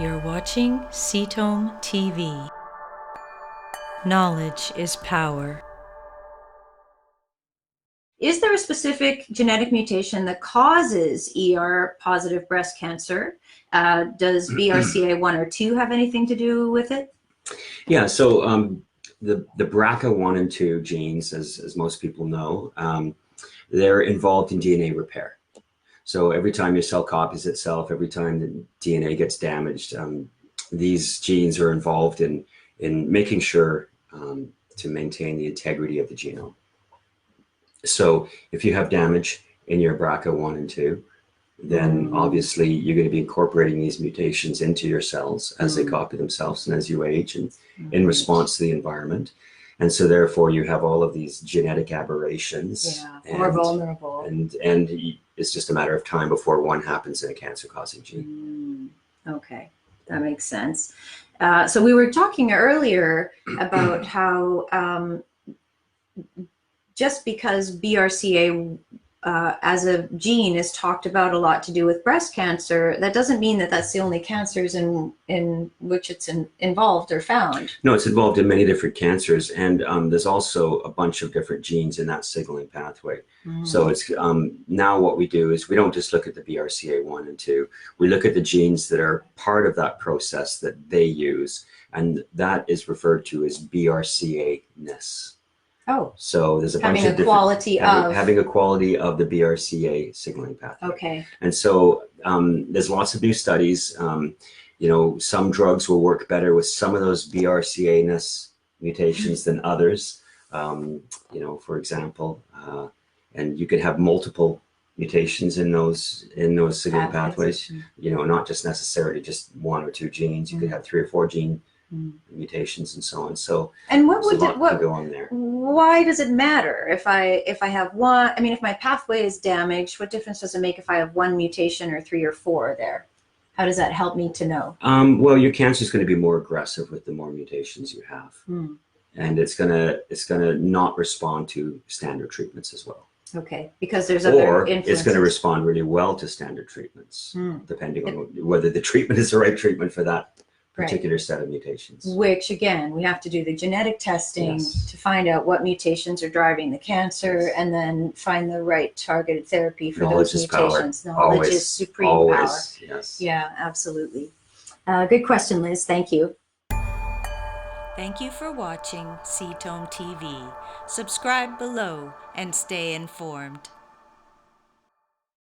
You're watching CTOM TV. Knowledge is power. Is there a specific genetic mutation that causes ER-positive breast cancer? Does BRCA1 or 2 have anything to do with it? Yeah, so the BRCA1 and 2 genes, as most people know, they're involved in DNA repair. So every time your cell copies itself, every time the DNA gets damaged, these genes are involved in making sure to maintain the integrity of the genome. So if you have damage in your BRCA1 and 2, then obviously you're going to be incorporating these mutations into your cells as they copy themselves and as you age and in response to the environment. And so therefore you have all of these genetic aberrations. Yeah, more vulnerable. And it's just a matter of time before one happens in a cancer-causing gene. Okay, that makes sense. So we were talking earlier about how just because BRCA as a gene is talked about a lot to do with breast cancer, that doesn't mean that that's the only cancers in which it's involved or found. No, it's involved in many different cancers, and there's also a bunch of different genes in that signaling pathway. So it's now what we do is we don't just look at the BRCA1 and 2, we look at the genes that are part of that process that they use, and that is referred to as BRCA-ness. Oh, so there's a bunch of different having a quality of the BRCA signaling pathway. Okay. And so there's lots of new studies. You know, some drugs will work better with some of those BRCA-ness mutations than others. You know, for example, and you could have multiple mutations in those signaling pathways. You know, not just necessarily just 1 or 2 genes. You could have 3 or 4 gene mutations and so on. So and what would go on there? Why does it matter if I have one? I mean, if my pathway is damaged, what difference does it make if I have 1 mutation or 3 or 4 there? How does that help me to know? Well, your cancer is going to be more aggressive with the more mutations you have, and it's gonna not respond to standard treatments as well. Okay, because there's other influences. It's going to respond really well to standard treatments, depending on whether the treatment is the right treatment for that particular set of mutations. Which again, we have to do the genetic testing to find out what mutations are driving the cancer, and then find the right targeted therapy for those mutations. Knowledge is supreme power. Yes. Yeah, absolutely. Good question, Liz. Thank you. Thank you for watching CTOM TV. Subscribe below and stay informed.